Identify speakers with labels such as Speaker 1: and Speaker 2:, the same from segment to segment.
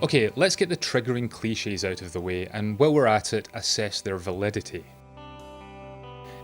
Speaker 1: Okay, let's get the triggering cliches out of the way, and while we're at it, assess their validity.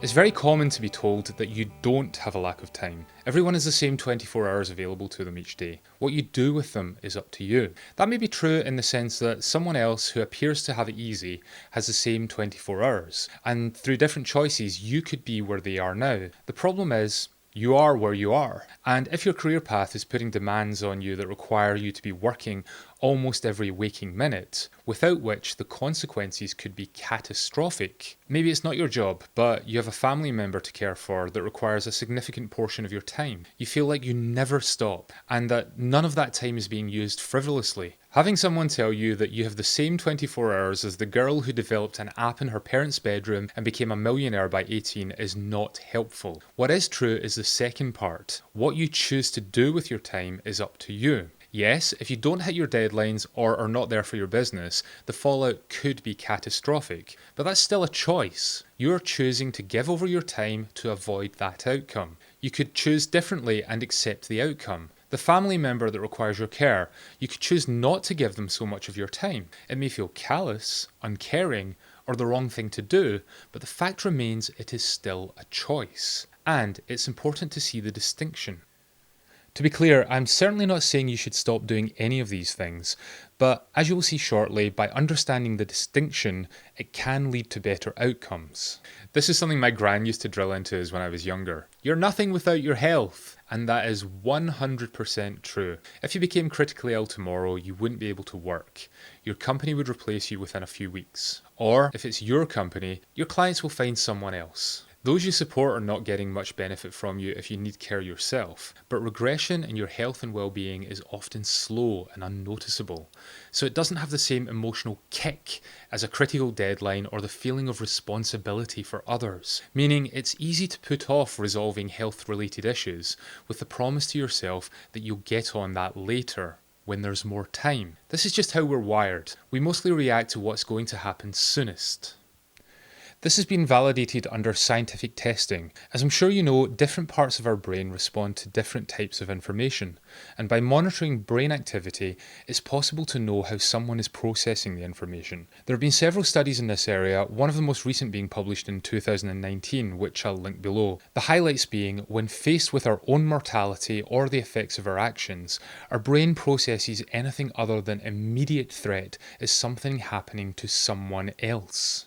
Speaker 1: It's very common to be told that you don't have a lack of time. Everyone has the same 24 hours available to them each day. What you do with them is up to you. That may be true in the sense that someone else who appears to have it easy has the same 24 hours, and through different choices you could be where they are now. The problem is, you are where you are. And if your career path is putting demands on you that require you to be working almost every waking minute, without which the consequences could be catastrophic. Maybe it's not your job, but you have a family member to care for that requires a significant portion of your time. You feel like you never stop, and that none of that time is being used frivolously. Having someone tell you that you have the same 24 hours as the girl who developed an app in her parents' bedroom and became a millionaire by 18 is not helpful. What is true is the second part. What you choose to do with your time is up to you. Yes, if you don't hit your deadlines or are not there for your business, the fallout could be catastrophic, but that's still a choice. You're choosing to give over your time to avoid that outcome. You could choose differently and accept the outcome. The family member that requires your care, you could choose not to give them so much of your time. It may feel callous, uncaring, or the wrong thing to do, but the fact remains it is still a choice. And it's important to see the distinction. To be clear, I'm certainly not saying you should stop doing any of these things, but as you will see shortly, by understanding the distinction, it can lead to better outcomes. This is something my gran used to drill into us when I was younger. You're nothing without your health. And that is 100% true. If you became critically ill tomorrow, you wouldn't be able to work. Your company would replace you within a few weeks. Or, if it's your company, your clients will find someone else. Those you support are not getting much benefit from you if you need care yourself, but regression in your health and well-being is often slow and unnoticeable, so it doesn't have the same emotional kick as a critical deadline or the feeling of responsibility for others, meaning it's easy to put off resolving health-related issues with the promise to yourself that you'll get on that later, when there's more time. This is just how we're wired. We mostly react to what's going to happen soonest. This has been validated under scientific testing. As I'm sure you know, different parts of our brain respond to different types of information, and by monitoring brain activity, it's possible to know how someone is processing the information. There have been several studies in this area, one of the most recent being published in 2019, which I'll link below. The highlights being, when faced with our own mortality or the effects of our actions, our brain processes anything other than immediate threat as something happening to someone else.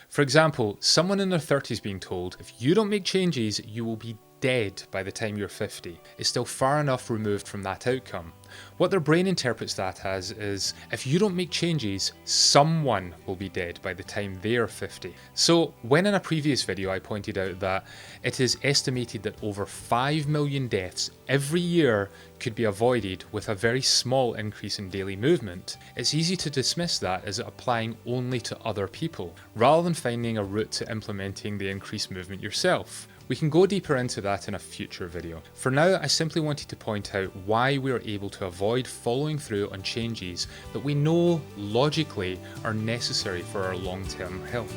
Speaker 1: For example, someone in their 30s being told, if you don't make changes, you will be dead by the time you're 50, is still far enough removed from that outcome. What their brain interprets that as is, if you don't make changes, someone will be dead by the time they're 50. So when in a previous video I pointed out that it is estimated that over 5 million deaths every year could be avoided with a very small increase in daily movement, it's easy to dismiss that as applying only to other people, rather than finding a route to implementing the increased movement yourself. We can go deeper into that in a future video. For now, I simply wanted to point out why we are able to avoid following through on changes that we know logically are necessary for our long-term health.